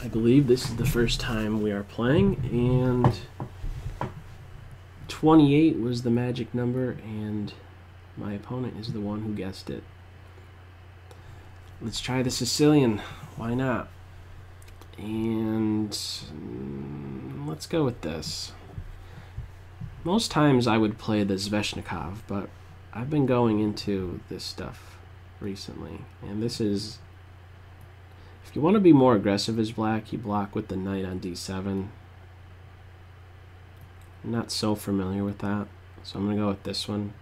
I believe this is the first time we are playing, and 28 was the magic number, and my opponent is the one who guessed it. Let's try the Sicilian. Why not? And let's go with this. Most times I would play the Sveshnikov, but I've been going into this stuff recently. And this is, if you want to be more aggressive as black, you block with the knight on d7. I'm not so familiar with that, so I'm going to go with this one.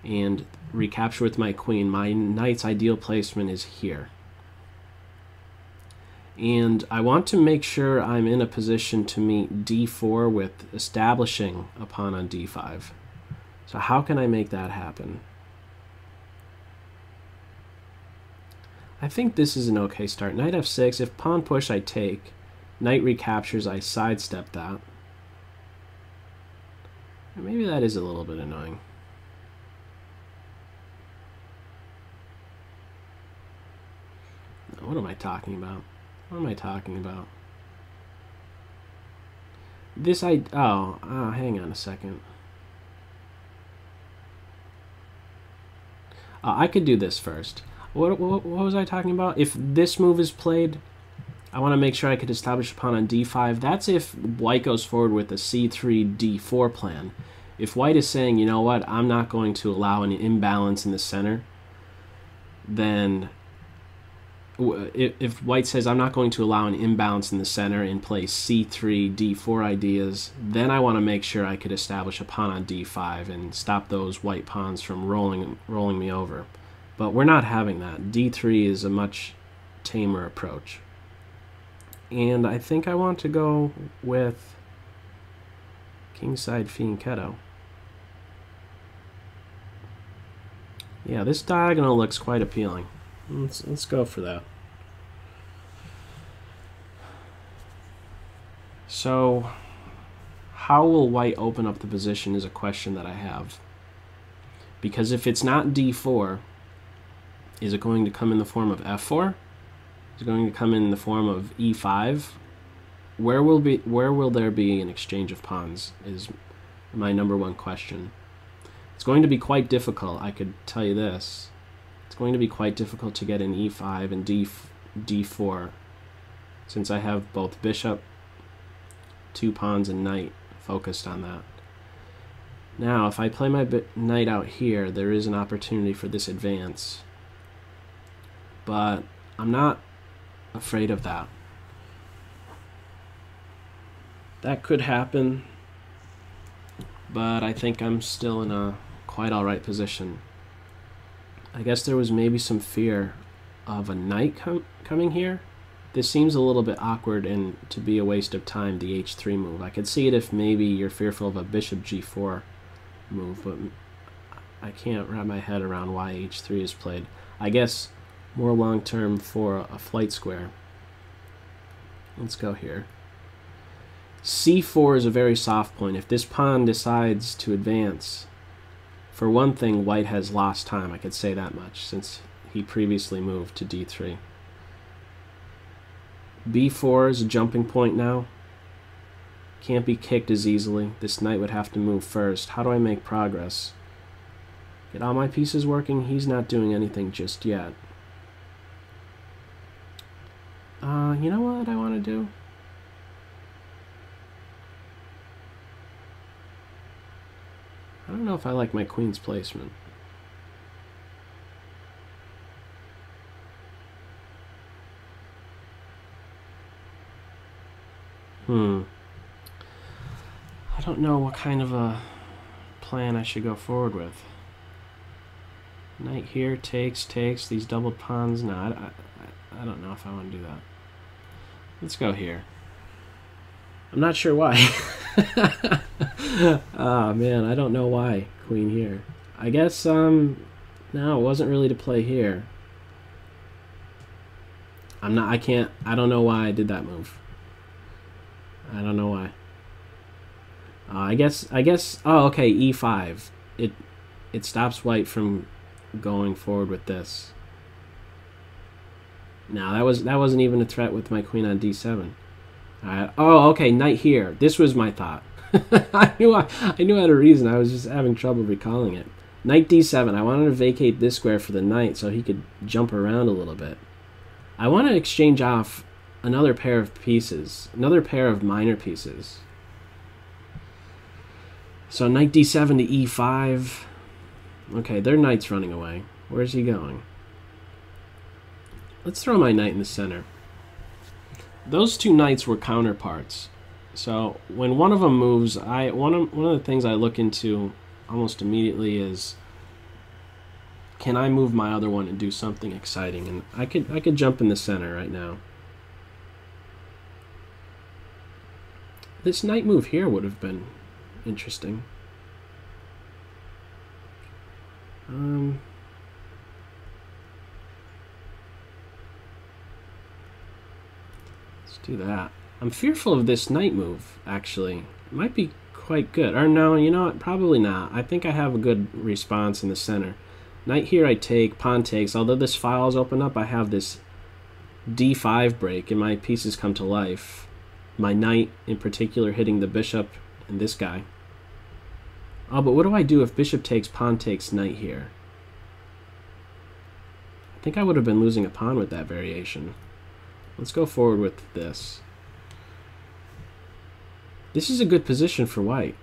And recapture with my queen. My knight's ideal placement is here. And I want to make sure I'm in a position to meet d4 with establishing a pawn on d5. So how can I make that happen? I think this is an okay start. Knight f6, if pawn push I take, knight recaptures, I sidestep that. And maybe that is a little bit annoying. What am I talking about? What am I talking about? This hang on a second. I could do this first. What was I talking about? If this move is played, I want to make sure I could establish a pawn on d5. That's if white goes forward with a c3, d4 plan. If white is saying, you know what, I'm not going to allow any imbalance in the center, then if white says I'm not going to allow an imbalance in the center and play c3, d4 ideas, then I want to make sure I could establish a pawn on d5 and stop those white pawns from rolling me over. But we're not having that. d3 is a much tamer approach. And I think I want to go with kingside fianchetto. Yeah, this diagonal looks quite appealing. Let's go for that. So, how will white open up the position is a question that I have. Because if it's not d4, is it going to come in the form of f4? Is it going to come in the form of e5? Where will there be an exchange of pawns is my number one question. It's going to be quite difficult, I could tell you this. It's going to be quite difficult to get an e5 and d4 since I have both bishop, 2 pawns, and knight focused on that. Now, if I play my knight out here, there is an opportunity for this advance. But I'm not afraid of that. That could happen, but I think I'm still in a quite alright position. I guess there was maybe some fear of a knight coming here. This seems a little bit awkward and to be a waste of time, the h3 move. I could see it if maybe you're fearful of a bishop g4 move, but I can't wrap my head around why h3 is played. I guess more long-term for a flight square. Let's go here. c4 is a very soft point. If this pawn decides to advance, for one thing, white has lost time, I could say that much, since he previously moved to d3. b4 is a jumping point now. Can't be kicked as easily. This knight would have to move first. How do I make progress? Get all my pieces working? He's not doing anything just yet. You know what I want to do? I don't know if I like my queen's placement. I don't know what kind of a plan I should go forward with. Knight here, takes, these doubled pawns. No, I don't know if I want to do that. Let's go here. I'm not sure why. Oh man, I don't know why queen here. I guess no, it wasn't really to play here. I don't know why I did that move. I don't know why. I guess oh okay, e5. It stops white from going forward with this. No, that wasn't even a threat with my queen on d7. Oh, okay, knight here. This was my thought. I knew I had a reason. I was just having trouble recalling it. Knight d7. I wanted to vacate this square for the knight so he could jump around a little bit. I want to exchange off another pair of pieces, another pair of minor pieces. So knight d7 to e5. Okay, their knight's running away. Where's he going? Let's throw my knight in the center. Those two knights were counterparts. So when one of them moves, one of the things I look into almost immediately is, can I move my other one and do something exciting? And I could jump in the center right now. This knight move here would have been interesting. Let's do that. I'm fearful of this knight move, actually. It might be quite good. Or no, you know what? Probably not. I think I have a good response in the center. Knight here I take, pawn takes. Although this file is open up, I have this d5 break, and my pieces come to life. My knight, in particular, hitting the bishop and this guy. Oh, but what do I do if bishop takes, pawn takes, knight here? I think I would have been losing a pawn with that variation. Let's go forward with this. This is a good position for white.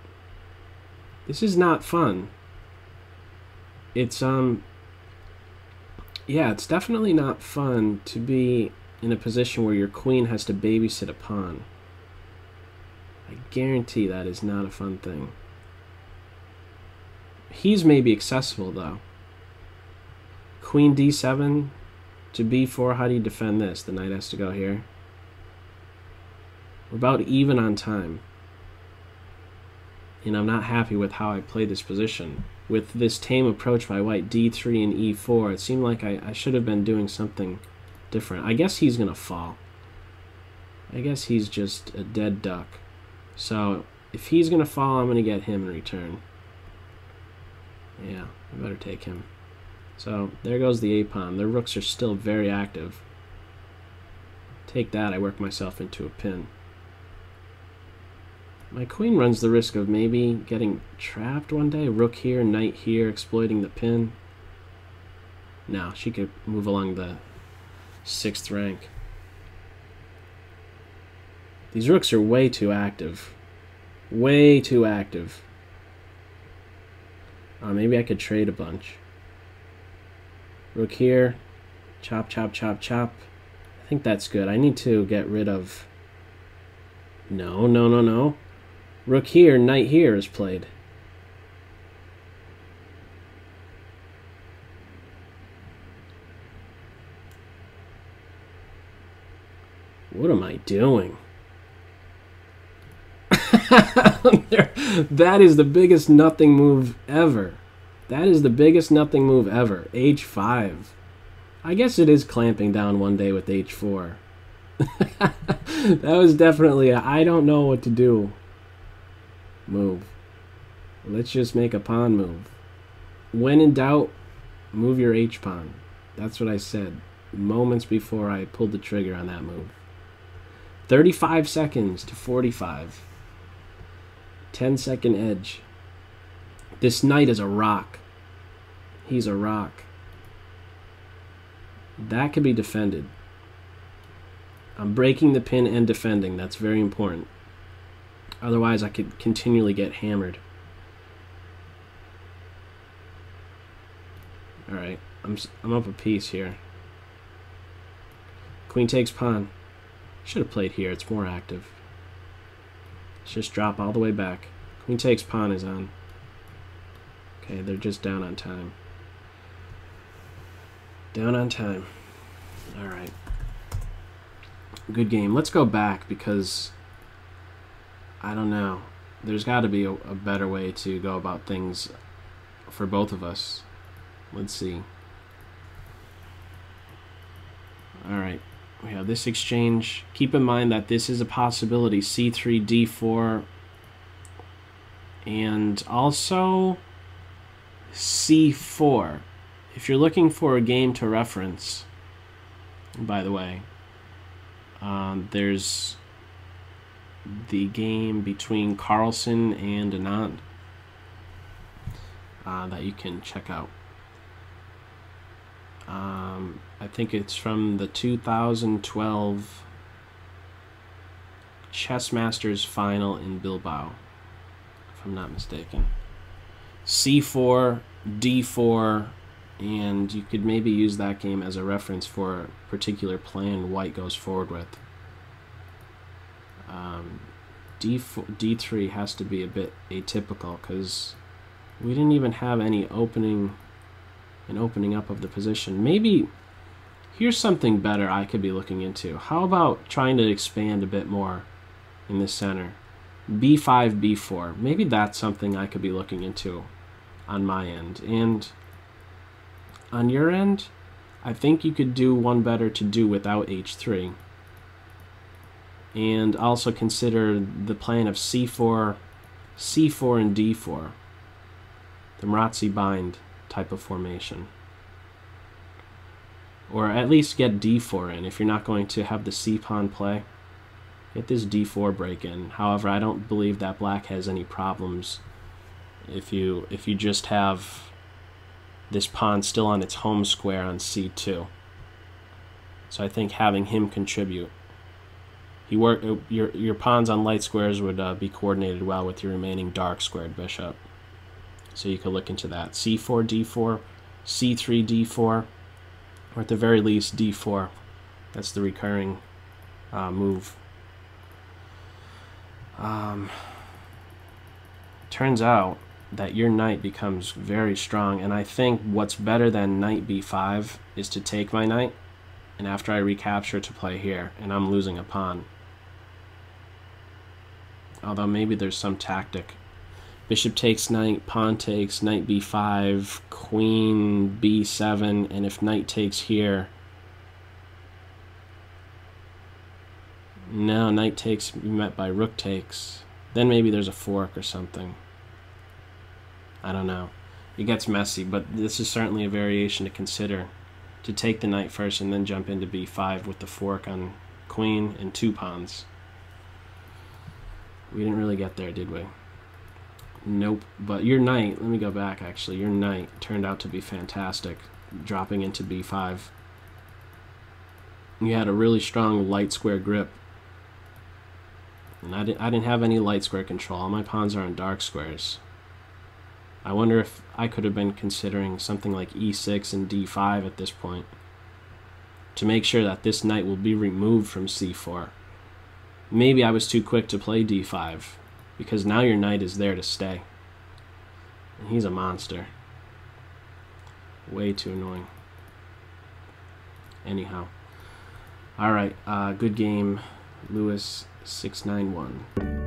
This is not fun. It's yeah, it's definitely not fun to be in a position where your queen has to babysit a pawn. I guarantee that is not a fun thing. He's maybe accessible though. Queen d7 to b4, how do you defend this? The knight has to go here. We're about even on time. And I'm not happy with how I played this position. With this tame approach by white, d3 and e4, it seemed like I should have been doing something different. I guess he's going to fall. I guess he's just a dead duck. So if he's going to fall, I'm going to get him in return. Yeah, I better take him. So there goes the a-pawn. Their rooks are still very active. Take that, I work myself into a pin. My queen runs the risk of maybe getting trapped one day. Rook here, knight here, exploiting the pin. No, she could move along the 6th rank. These rooks are way too active. Way too active. Maybe I could trade a bunch. Rook here. Chop, chop, chop, chop. I think that's good. I need to get rid of... No, no, no, no. Rook here, knight here is played. What am I doing? That is the biggest nothing move ever. That is the biggest nothing move ever. h5. I guess it is clamping down one day with h4. That was definitely a I don't know what to do move. Let's just make a pawn move. When in doubt, move your h-pawn. That's what I said moments before I pulled the trigger on that move. 35 seconds to 45. 10-second edge. This knight is a rock. He's a rock. That could be defended. I'm breaking the pin and defending. That's very important. Otherwise, I could continually get hammered. Alright, I'm up a piece here. Queen takes pawn. Should have played here. It's more active. Let's just drop all the way back. Queen takes pawn is on. Okay, they're just down on time. Down on time. Alright. Good game. Let's go back because I don't know. There's got to be a better way to go about things for both of us. Let's see. Alright. We have this exchange. Keep in mind that this is a possibility. c3, d4, and also c4. If you're looking for a game to reference, by the way. There's the game between Carlsen and Anand that you can check out. I think it's from the 2012 Chess Masters final in Bilbao, if I'm not mistaken. C4, D4, and you could maybe use that game as a reference for a particular plan white goes forward with. D3 has to be a bit atypical because we didn't even have any opening up of the position. Maybe here's something better I could be looking into. How about trying to expand a bit more in the center? B5, B4. Maybe that's something I could be looking into on my end. And on your end, I think you could do one better to do without H3. And also consider the plan of C4, C4, and D4. The Marazzi bind type of formation. Or at least get D4 in if you're not going to have the C pawn play. Get this D4 break in. However, I don't believe that black has any problems if you just have this pawn still on its home square on C2. So I think having him contribute. Your pawns on light squares would be coordinated well with your remaining dark squared bishop. So you could look into that. C4, D4, C3, D4, or at the very least D4. That's the recurring move. Turns out that your knight becomes very strong, and I think what's better than knight b5 is to take my knight, and after I recapture to play here, and I'm losing a pawn. Although maybe there's some tactic. Bishop takes knight, pawn takes, knight b5, queen b7, and if knight takes here... No, knight takes met by rook takes. Then maybe there's a fork or something. I don't know. It gets messy, but this is certainly a variation to consider. To take the knight first and then jump into b5 with the fork on queen and two pawns. We didn't really get there, did we? Nope. But your knight, let me go back actually, your knight turned out to be fantastic, dropping into b5. You had a really strong light square grip. And I didn't have any light square control. All my pawns are on dark squares. I wonder if I could have been considering something like e6 and d5 at this point to make sure that this knight will be removed from c4. Maybe I was too quick to play d5 because now your knight is there to stay. And he's a monster. Way too annoying. Anyhow. Alright, good game, Lewis 691.